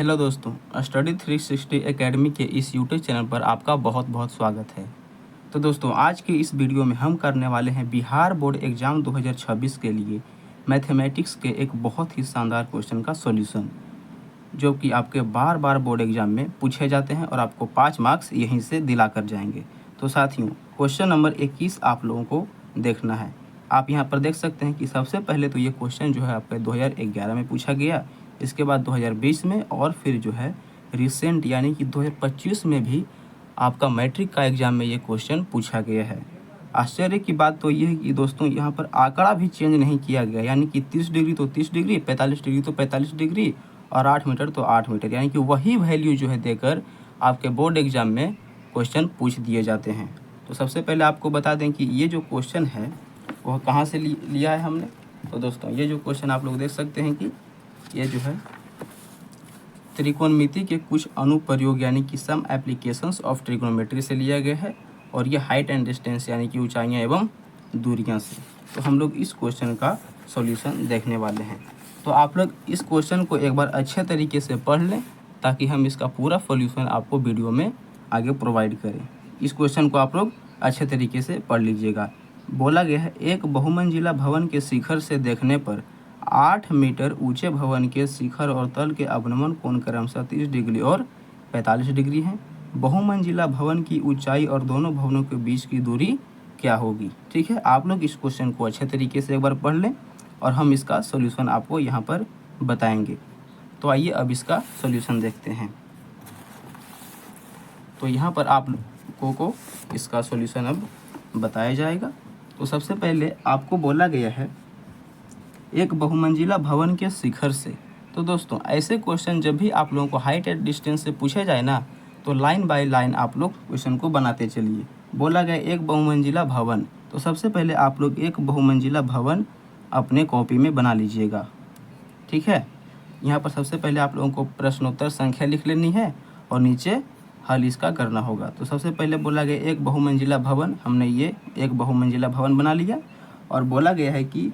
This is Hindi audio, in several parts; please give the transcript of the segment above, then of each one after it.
हेलो दोस्तों, स्टडी 360 एकेडमी के इस यूट्यूब चैनल पर आपका बहुत बहुत स्वागत है। तो दोस्तों, आज की इस वीडियो में हम करने वाले हैं बिहार बोर्ड एग्ज़ाम 2026 के लिए मैथमेटिक्स के एक बहुत ही शानदार क्वेश्चन का सॉल्यूशन, जो कि आपके बार बार बोर्ड एग्ज़ाम में पूछे जाते हैं और आपको 5 मार्क्स यहीं से दिला कर जाएंगे। तो साथियों, क्वेश्चन नंबर 21 आप लोगों को देखना है। आप यहाँ पर देख सकते हैं कि सबसे पहले तो ये क्वेश्चन जो है आपके 2011 में पूछा गया, इसके बाद 2020 में, और फिर जो है रिसेंट यानी कि 2025 में भी आपका मैट्रिक का एग्ज़ाम में ये क्वेश्चन पूछा गया है। आश्चर्य की बात तो ये है कि दोस्तों यहाँ पर आंकड़ा भी चेंज नहीं किया गया, यानी कि 30 डिग्री तो 30 डिग्री, 45 डिग्री तो 45 डिग्री और 8 मीटर तो 8 मीटर, यानी कि वही वैल्यू जो है देकर आपके बोर्ड एग्ज़ाम में क्वेश्चन पूछ दिए जाते हैं। तो सबसे पहले आपको बता दें कि ये जो क्वेश्चन है वह कहाँ से लिया है हमने। तो दोस्तों, ये जो क्वेश्चन आप लोग देख सकते हैं कि ये जो है त्रिकोणमिति के कुछ अनुप्रयोग यानी कि सम एप्लीकेशंस ऑफ ट्रिग्नोमेट्री से लिया गया है, और ये हाइट एंड डिस्टेंस यानी कि ऊंचाइयां एवं दूरियां से। तो हम लोग इस क्वेश्चन का सॉल्यूशन देखने वाले हैं। तो आप लोग इस क्वेश्चन को एक बार अच्छे तरीके से पढ़ लें, ताकि हम इसका पूरा सॉल्यूशन आपको वीडियो में आगे प्रोवाइड करें। इस क्वेश्चन को आप लोग अच्छे तरीके से पढ़ लीजिएगा। बोला गया है, एक बहुमंजिला भवन के शिखर से देखने पर 8 मीटर ऊंचे भवन के शिखर और तल के अवनमन कोण क्रमशः 30 डिग्री और 45 डिग्री है। बहुमंजिला भवन की ऊंचाई और दोनों भवनों के बीच की दूरी क्या होगी। ठीक है, आप लोग इस क्वेश्चन को अच्छे तरीके से एक बार पढ़ लें और हम इसका सॉल्यूशन आपको यहाँ पर बताएंगे। तो आइए अब इसका सॉल्यूशन देखते हैं। तो यहाँ पर आप लोगों को इसका सॉल्यूशन अब बताया जाएगा। तो सबसे पहले आपको बोला गया है एक बहुमंजिला भवन के शिखर से। तो दोस्तों, ऐसे क्वेश्चन जब भी आप लोगों को हाइट एंड डिस्टेंस से पूछे जाए ना, तो लाइन बाय लाइन आप लोग क्वेश्चन को बनाते चलिए। बोला गया एक बहुमंजिला भवन, तो सबसे पहले आप लोग एक बहुमंजिला भवन अपने कॉपी में बना लीजिएगा। ठीक है, यहाँ पर सबसे पहले आप लोगों को प्रश्नोत्तर संख्या लिख लेनी है और नीचे हल इसका करना होगा। तो सबसे पहले बोला गया एक बहुमंजिला भवन, हमने ये एक बहुमंजिला भवन बना लिया। और बोला गया है कि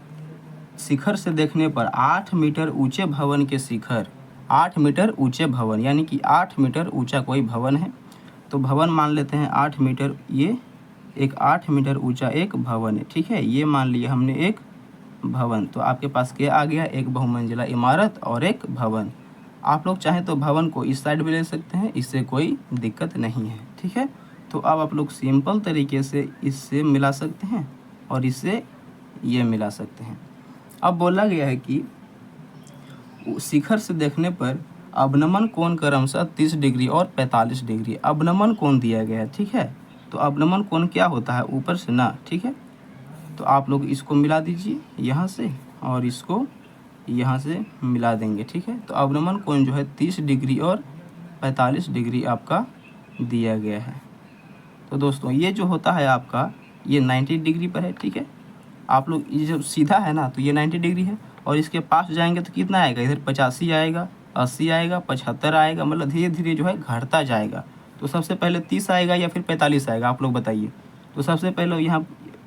शिखर से देखने पर 8 मीटर ऊंचे भवन के शिखर, 8 मीटर ऊंचे भवन यानी कि 8 मीटर ऊंचा कोई भवन है। तो भवन मान लेते हैं 8 मीटर, ये एक 8 मीटर ऊंचा एक भवन है। ठीक है, ये मान लिया हमने एक भवन। तो आपके पास क्या आ गया, एक बहुमंजिला इमारत और एक भवन। आप लोग चाहें तो भवन को इस साइड भी ले सकते हैं, इससे कोई दिक्कत नहीं है। ठीक है, तो अब आप लोग सिंपल तरीके से इससे मिला सकते हैं और इससे ये मिला सकते हैं। अब बोला गया है कि शिखर से देखने पर अवनमन कोण क्रमशः 30 डिग्री और 45 डिग्री अवनमन कोण दिया गया है। ठीक है, तो अवनमन कोण क्या होता है, ऊपर से ना। ठीक है, तो आप लोग इसको मिला दीजिए यहाँ से और इसको यहाँ से मिला देंगे। ठीक है, तो अवनमन कोण जो है 30 डिग्री और 45 डिग्री आपका दिया गया है। तो दोस्तों, ये जो होता है आपका, ये 90 डिग्री पर है। ठीक है, आप लोग ये जब सीधा है ना, तो ये 90 डिग्री है, और इसके पास जाएंगे तो कितना आएगा, इधर 85 आएगा, 80 आएगा, 75 आएगा, मतलब धीरे धीरे जो है घटता जाएगा। तो सबसे पहले 30 आएगा या फिर 45 आएगा, आप लोग बताइए। तो सबसे पहले यहाँ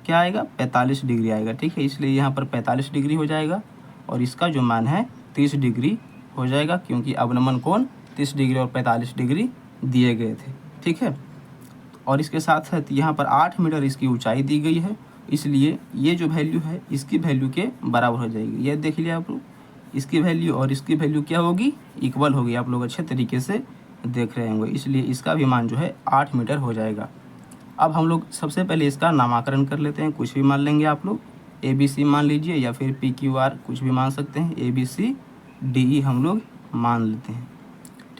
क्या आएगा, 45 डिग्री आएगा। ठीक है, इसलिए यहाँ पर 45 डिग्री हो जाएगा और इसका जो मान है 30 डिग्री हो जाएगा, क्योंकि अवनमन कोण 30 डिग्री और 45 डिग्री दिए गए थे। ठीक है, और इसके साथ साथ यहाँ पर 8 मीटर इसकी ऊंचाई दी गई है, इसलिए ये जो वैल्यू है इसकी वैल्यू के बराबर हो जाएगी। ये देख लिया आप लोग, इसकी वैल्यू और इसकी वैल्यू क्या होगी, इक्वल होगी। आप लोग अच्छे तरीके से देख रहे होंगे, इसलिए इसका भी मान जो है 8 मीटर हो जाएगा। अब हम लोग सबसे पहले इसका नामकरण कर लेते हैं। कुछ भी मान लेंगे आप लोग, ABC मान लीजिए या फिर PQR कुछ भी मान सकते हैं, ABCDE हम लोग मान लेते हैं।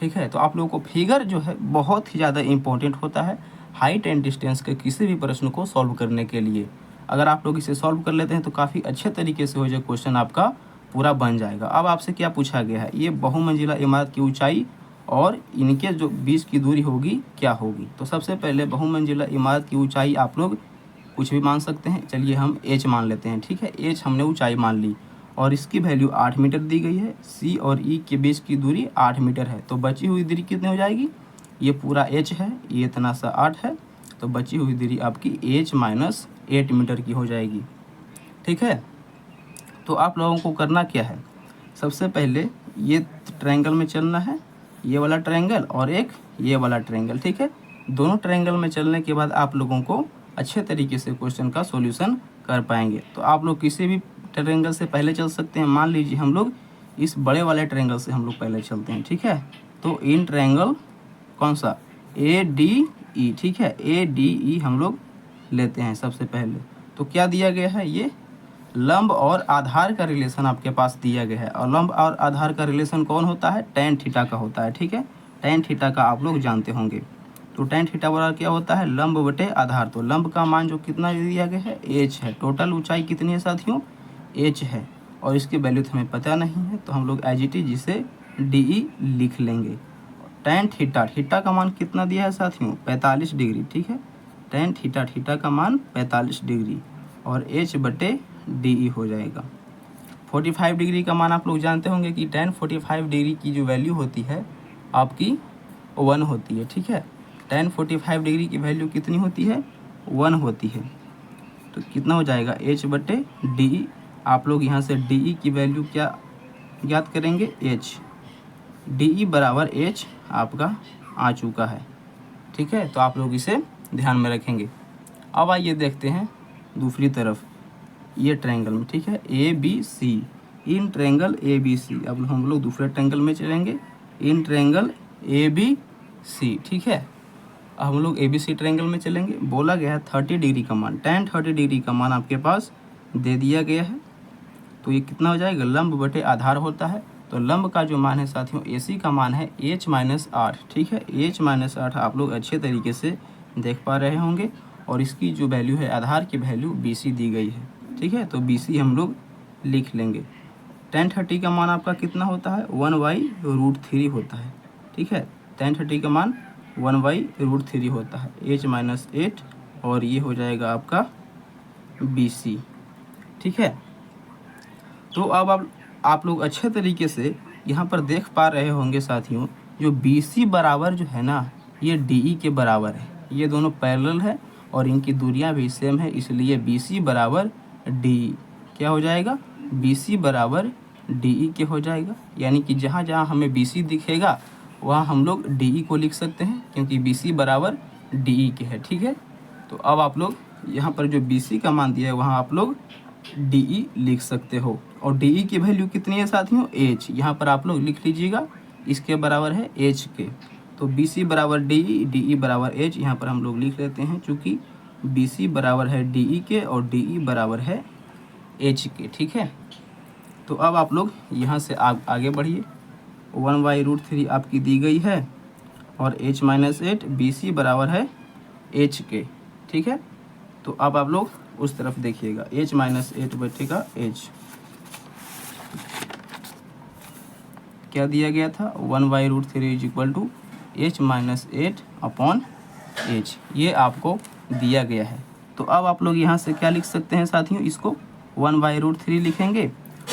ठीक है, तो आप लोगों को फिगर जो है बहुत ही ज़्यादा इम्पोर्टेंट होता है हाइट एंड डिस्टेंस के किसी भी प्रश्न को सॉल्व करने के लिए। अगर आप लोग इसे सॉल्व कर लेते हैं तो काफ़ी अच्छे तरीके से हो जाए, क्वेश्चन आपका पूरा बन जाएगा। अब आपसे क्या पूछा गया है, ये बहुमंजिला इमारत की ऊंचाई और इनके जो बीच की दूरी होगी क्या होगी। तो सबसे पहले बहुमंजिला इमारत की ऊंचाई आप लोग कुछ भी मान सकते हैं, चलिए हम H मान लेते हैं। ठीक है, H हमने ऊंचाई मान ली और इसकी वैल्यू 8 मीटर दी गई है। C और E के बीच की दूरी 8 मीटर है, तो बची हुई दूरी कितनी हो जाएगी, ये पूरा H है, ये इतना सा 8 है, तो बची हुई दूरी आपकी H माइनस 8 मीटर की हो जाएगी। ठीक है, तो आप लोगों को करना क्या है, सबसे पहले ये ट्रायंगल में चलना है ये वाला ट्रायंगल और एक ये वाला ट्रायंगल, ठीक है। दोनों ट्रायंगल में चलने के बाद आप लोगों को अच्छे तरीके से क्वेश्चन का सॉल्यूशन कर पाएंगे। तो आप लोग किसी भी ट्रायंगल से पहले चल सकते हैं। मान लीजिए हम लोग इस बड़े वाले ट्रायंगल से हम लोग पहले चलते हैं, ठीक है। तो इन ट्रायंगल कौन सा, ADE, ठीक है, ADE हम लोग लेते हैं सबसे पहले। तो क्या दिया गया है, ये लंब और आधार का रिलेशन आपके पास दिया गया है। और लंब और आधार का रिलेशन कौन होता है, tan थीटा का होता है, ठीक है। tan थीटा का आप लोग जानते होंगे। तो tan थीटा बराबर क्या होता है, लंब बटे आधार। तो लंब का मान जो कितना दिया गया है, h है। टोटल ऊंचाई कितनी है साथियों, h है। और इसकी वैल्यू तो हमें पता नहीं है, तो हम लोग एज इट इज इसे DE लिख लेंगे। tan थीटा, थीटा का मान कितना दिया है साथियों, 45 डिग्री, ठीक है। tan थीटा, थीटा का मान 45 डिग्री और h बटे DE हो जाएगा। 45 डिग्री का मान आप लोग जानते होंगे कि tan 45 डिग्री की जो वैल्यू होती है आपकी 1 होती है, ठीक है। tan 45 डिग्री की वैल्यू कितनी होती है, 1 होती है। तो कितना हो जाएगा, h बटे DE। आप लोग यहाँ से DE की वैल्यू क्या ज्ञात करेंगे, h। DE बराबर h आपका आ चुका है, ठीक है। तो आप लोग इसे ध्यान में रखेंगे। अब आइए देखते हैं दूसरी तरफ, ये ट्रायंगल में, ठीक है, ABC। इन ट्रायंगल ABC, अब हम लोग दूसरे ट्रायंगल में चलेंगे, इन ट्रायंगल ABC, ठीक है। अब हम लोग ABC ट्रायंगल में चलेंगे। बोला गया है 30 डिग्री का मान, tan 30 डिग्री का मान आपके पास दे दिया गया है। तो ये कितना हो जाएगा, लंब बटे आधार होता है। तो लंब का जो मान है साथियों, AC का मान है h-8, ठीक है। h-8 आप लोग अच्छे तरीके से देख पा रहे होंगे। और इसकी जो वैल्यू है, आधार की वैल्यू BC दी गई है, ठीक है। तो BC हम लोग लिख लेंगे। tan 30 का मान आपका कितना होता है, 1/√3 होता है, ठीक है। tan 30 का मान 1/√3 होता है, h-8 और ये हो जाएगा आपका BC, ठीक है। तो अब आप लोग अच्छे तरीके से यहाँ पर देख पा रहे होंगे साथियों, जो BC बराबर जो है ना, ये DE के बराबर है। ये दोनों पैरेलल है और इनकी दूरियां भी सेम है, इसलिए BC बराबर DE क्या हो जाएगा, BC बराबर DE के हो जाएगा। यानी कि जहाँ जहाँ हमें BC दिखेगा वहाँ हम लोग DE को लिख सकते हैं, क्योंकि BC बराबर DE के है, ठीक है। तो अब आप लोग यहाँ पर जो BC का मान दिया है वहाँ आप लोग DE लिख सकते हो। और DE की वैल्यू कितनी है साथियों, h। यहाँ पर आप लोग लिख लीजिएगा, इसके बराबर है h के। तो BC बराबर DE, DE बराबर h, यहाँ पर हम लोग लिख लेते हैं, चूँकि BC बराबर है DE के और DE बराबर है h के, ठीक है। तो अब आप लोग यहाँ से आगे बढ़िए। 1/√3 आपकी दी गई है और h-8, BC बराबर है h के, ठीक है। तो अब आप लोग उस तरफ देखिएगा, h-8 बटेगा h, क्या दिया गया था, 1/√3 = h-8/h, ये आपको दिया गया है। तो अब आप लोग यहाँ से क्या लिख सकते हैं साथियों, इसको 1/√3 लिखेंगे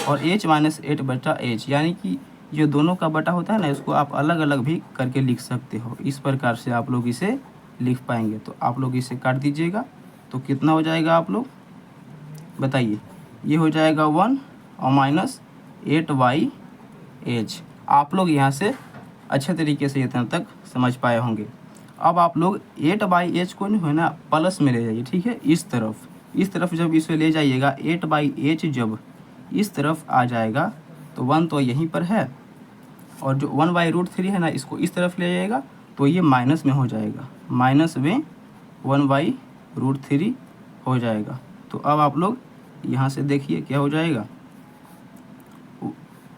और h-8 बटा h, यानी कि जो दोनों का बटा होता है ना, इसको आप अलग अलग भी करके लिख सकते हो। इस प्रकार से आप लोग इसे लिख पाएंगे। तो आप लोग इसे काट दीजिएगा, तो कितना हो जाएगा आप लोग बताइए, ये हो जाएगा 1 और -8/h। आप लोग यहाँ से अच्छे तरीके से इतना तक समझ पाए होंगे। अब आप लोग 8/h को नहीं है ना प्लस में ले जाइए, ठीक है। इस तरफ जब इसे ले जाइएगा, 8/h जब इस तरफ आ जाएगा तो 1 तो यहीं पर है, और जो 1/√3 है ना, इसको इस तरफ ले जाएगा तो ये माइनस में हो जाएगा, माइनस में 1/√3 हो जाएगा। तो अब आप लोग यहाँ से देखिए क्या हो जाएगा,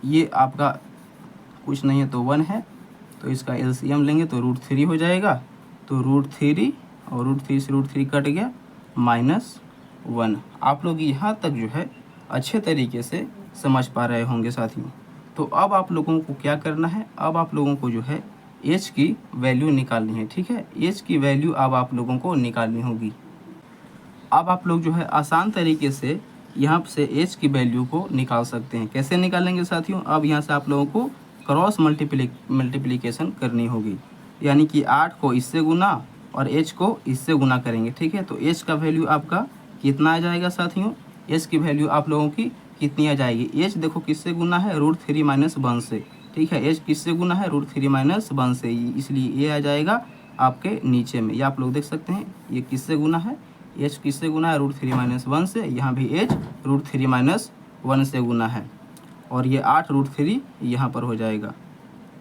ये आपका कुछ नहीं है तो 1 है, तो इसका LCM लेंगे तो √3 हो जाएगा। तो √3 और √3 से √3 कट गया, -1। आप लोग यहाँ तक जो है अच्छे तरीके से समझ पा रहे होंगे साथियों। तो अब आप लोगों को क्या करना है, अब आप लोगों को जो है h की वैल्यू निकालनी है, ठीक है। h की वैल्यू अब आप लोगों को निकालनी होगी। अब आप लोग जो है आसान तरीके से यहाँ से h की वैल्यू को निकाल सकते हैं। कैसे निकालेंगे साथियों, अब यहाँ से आप लोगों को क्रॉस मल्टीप्लिकेशन करनी होगी, यानी कि 8 को इससे गुना और h को इससे गुना करेंगे, ठीक है। तो h का वैल्यू आपका कितना आ जाएगा साथियों, h की वैल्यू आप लोगों की कितनी आ जाएगी, h देखो किससे गुना है, √3 - 1 से, ठीक है। एच किससे गुना है, √3 - 1 से, इसलिए ये आ जाएगा आपके नीचे में। ये आप लोग देख सकते हैं ये किससे गुना है, एच किससे गुना है, √3 - 1 से। यहाँ भी एच √3 - 1 से गुना है, और ये 8√3 यहाँ पर हो जाएगा,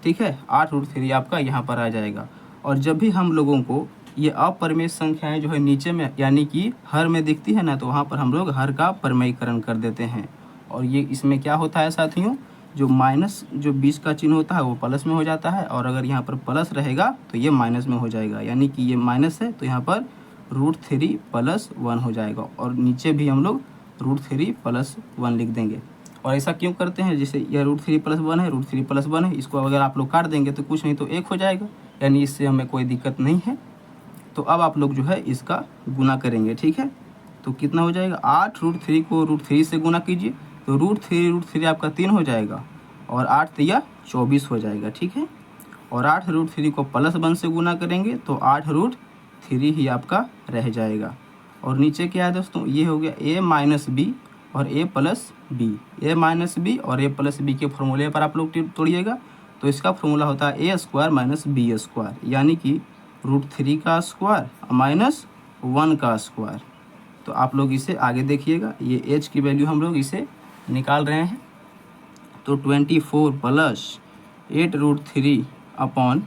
ठीक है। 8√3 आपका यहाँ पर आ जाएगा। और जब भी हम लोगों को ये अपरिमेय संख्याएं जो है नीचे में यानी कि हर में दिखती है ना, तो वहाँ पर हम लोग हर का परिमेयीकरण कर देते हैं। और ये इसमें क्या होता है साथियों, जो माइनस जो 20 का चिन्ह होता है वो प्लस में हो जाता है, और अगर यहाँ पर प्लस रहेगा तो ये माइनस में हो जाएगा, यानी कि ये माइनस है तो यहाँ पर √3 + 1 हो जाएगा, और नीचे भी हम लोग √3 + 1 लिख देंगे। और ऐसा क्यों करते हैं, जैसे यह √3 + 1 है, √3 + 1 है, इसको अगर आप लोग काट देंगे तो कुछ नहीं तो 1 हो जाएगा, यानी इससे हमें कोई दिक्कत नहीं है। तो अब आप लोग जो है इसका गुना करेंगे, ठीक है। तो कितना हो जाएगा, 8√3 को √3 से गुना कीजिए तो √3 आपका 3 हो जाएगा, और 8 तिया 24 हो जाएगा, ठीक है। और 8√3 को +1 से गुना करेंगे तो 8√3 ही आपका रह जाएगा। और नीचे क्या है दोस्तों, ये हो गया a - b और a + b। a - b और a + b के फॉर्मूले पर आप लोग तोड़िएगा तो इसका फॉर्मूला होता है a² - b², यानी कि √3 का स्क्वायर -1 का स्क्वायर। तो आप लोग इसे आगे देखिएगा, ये h की वैल्यू हम लोग इसे निकाल रहे हैं, तो 24 + 8√3 अपॉन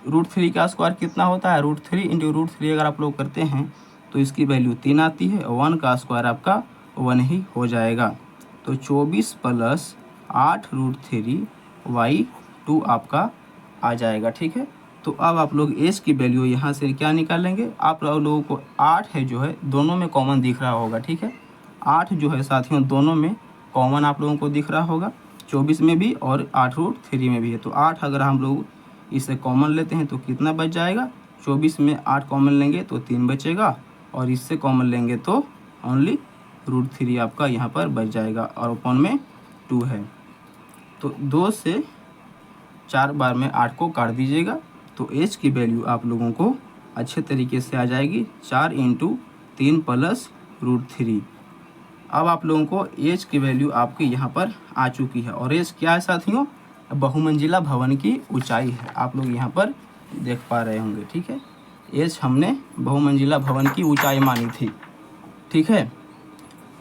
√3 का स्क्वायर कितना होता है, √3 × √3 अगर आप लोग करते हैं तो इसकी वैल्यू 3 आती है, 1 का स्क्वायर आपका 1 ही हो जाएगा। तो 24 + 8√3/2 आपका आ जाएगा, ठीक है। तो अब आप लोग एच की वैल्यू यहाँ से क्या निकालेंगे, आप लोगों को 8 है जो है दोनों में कॉमन दिख रहा होगा, ठीक है। 8 जो है साथियों दोनों में कॉमन आप लोगों को दिख रहा होगा, 24 में भी और 8√3 में भी है। तो 8 अगर हम लोग इसे कॉमन लेते हैं तो कितना बच जाएगा, 24 में 8 कॉमन लेंगे तो 3 बचेगा, और इससे कॉमन लेंगे तो ओनली √3 आपका यहाँ पर बच जाएगा, और अपॉन में 2 है। तो 2 से 4 बार में 8 को काट दीजिएगा, तो एच की वैल्यू आप लोगों को अच्छे तरीके से आ जाएगी 4 × 3 + √3। अब आप लोगों को एच की वैल्यू आपके यहाँ पर आ चुकी है। और एच क्या है साथियों, बहुमंजिला भवन की ऊंचाई है, आप लोग यहाँ पर देख पा रहे होंगे, ठीक है। एच हमने बहुमंजिला भवन की ऊंचाई मानी थी, ठीक है।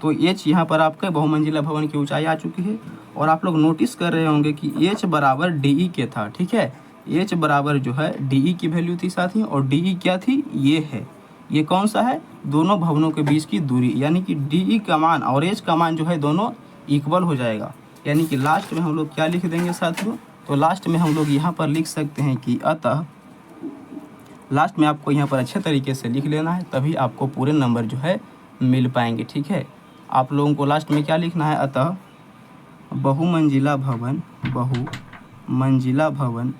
तो एच यहाँ पर आपके बहुमंजिला भवन की ऊंचाई आ चुकी है। और आप लोग नोटिस कर रहे होंगे कि एच बराबर डी के था, ठीक है। एच बराबर जो है डी की वैल्यू थी साथियों, और डी क्या थी, ये है, ये कौन सा है, दोनों भवनों के बीच की दूरी, यानी कि डी का मान और एच का मान जो है दोनों इक्वल हो जाएगा। यानी कि लास्ट में हम लोग क्या लिख देंगे साथियों, तो लास्ट में हम लोग यहाँ पर लिख सकते हैं कि अतः, लास्ट में आपको यहाँ पर अच्छे तरीके से लिख लेना है, तभी आपको पूरे नंबर जो है मिल पाएंगे, ठीक है। आप लोगों को लास्ट में क्या लिखना है, अतः बहुमंजिला भवन,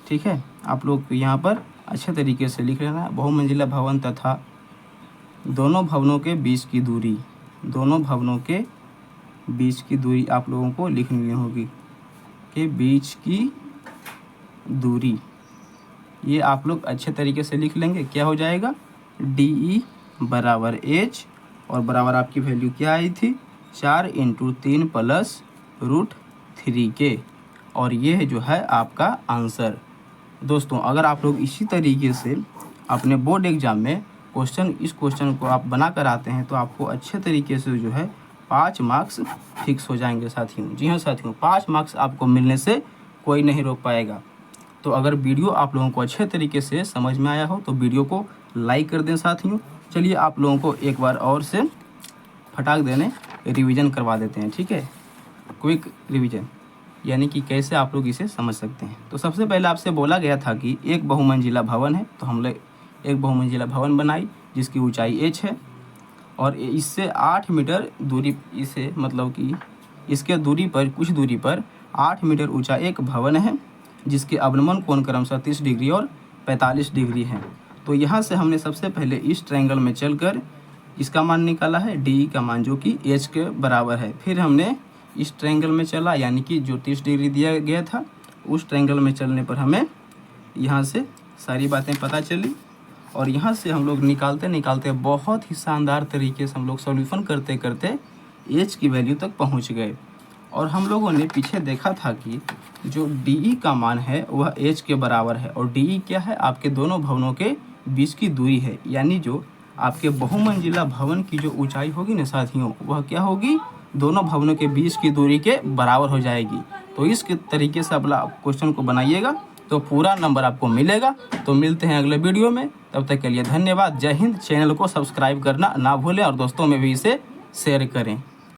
ठीक है। आप लोग यहाँ पर अच्छे तरीके से लिख लेना है, बहुमंजिला भवन तथा दोनों भवनों के बीच की दूरी, दोनों भवनों के बीच की दूरी आप लोगों को लिखनी होगी, के बीच की दूरी, ये आप लोग अच्छे तरीके से लिख लेंगे। क्या हो जाएगा, डी बराबर एच, और बराबर आपकी वैल्यू क्या आई थी, 4 × 3 + √3 के, और ये जो है आपका आंसर। दोस्तों अगर आप लोग इसी तरीके से अपने बोर्ड एग्जाम में इस क्वेश्चन को आप बना कर आते हैं तो आपको अच्छे तरीके से जो है 5 मार्क्स फिक्स हो जाएंगे साथियों। जी हाँ साथियों, 5 मार्क्स आपको मिलने से कोई नहीं रोक पाएगा। तो अगर वीडियो आप लोगों को अच्छे तरीके से समझ में आया हो तो वीडियो को लाइक कर दें साथियों। चलिए आप लोगों को एक बार और से फटाक देने रिवीजन करवा देते हैं, ठीक है। क्विक रिवीजन, यानी कि कैसे आप लोग इसे समझ सकते हैं। तो सबसे पहले आपसे बोला गया था कि एक बहुमंजिला भवन है, तो हम लोग एक बहुमंजिला भवन बनाई जिसकी ऊंचाई h है, और इससे 8 मीटर दूरी, इसे मतलब कि इसके दूरी पर कुछ दूरी पर 8 मीटर ऊंचा एक भवन है जिसके अवनमन कोण क्रमशः 30 डिग्री और 45 डिग्री है। तो यहाँ से हमने सबसे पहले इस ट्रायंगल में चलकर इसका मान निकाला है, डी का मान जो कि एच के बराबर है। फिर हमने इस ट्रायंगल में चला, यानी कि जो 30 डिग्री दिया गया था उस ट्रायंगल में चलने पर हमें यहाँ से सारी बातें पता चली, और यहाँ से हम लोग निकालते बहुत ही शानदार तरीके से हम लोग सॉल्यूशन करते करते एच की वैल्यू तक पहुँच गए। और हम लोगों ने पीछे देखा था कि जो DE का मान है वह H के बराबर है, और DE क्या है, आपके दोनों भवनों के बीच की दूरी है। यानी जो आपके बहुमंजिला भवन की जो ऊंचाई होगी ना साथियों, वह क्या होगी, दोनों भवनों के बीच की दूरी के बराबर हो जाएगी। तो इस तरीके से अपना क्वेश्चन को बनाइएगा तो पूरा नंबर आपको मिलेगा। तो मिलते हैं अगले वीडियो में, तब तक के लिए धन्यवाद। जय हिंद। चैनल को सब्सक्राइब करना ना भूलें और दोस्तों में भी इसे शेयर करें।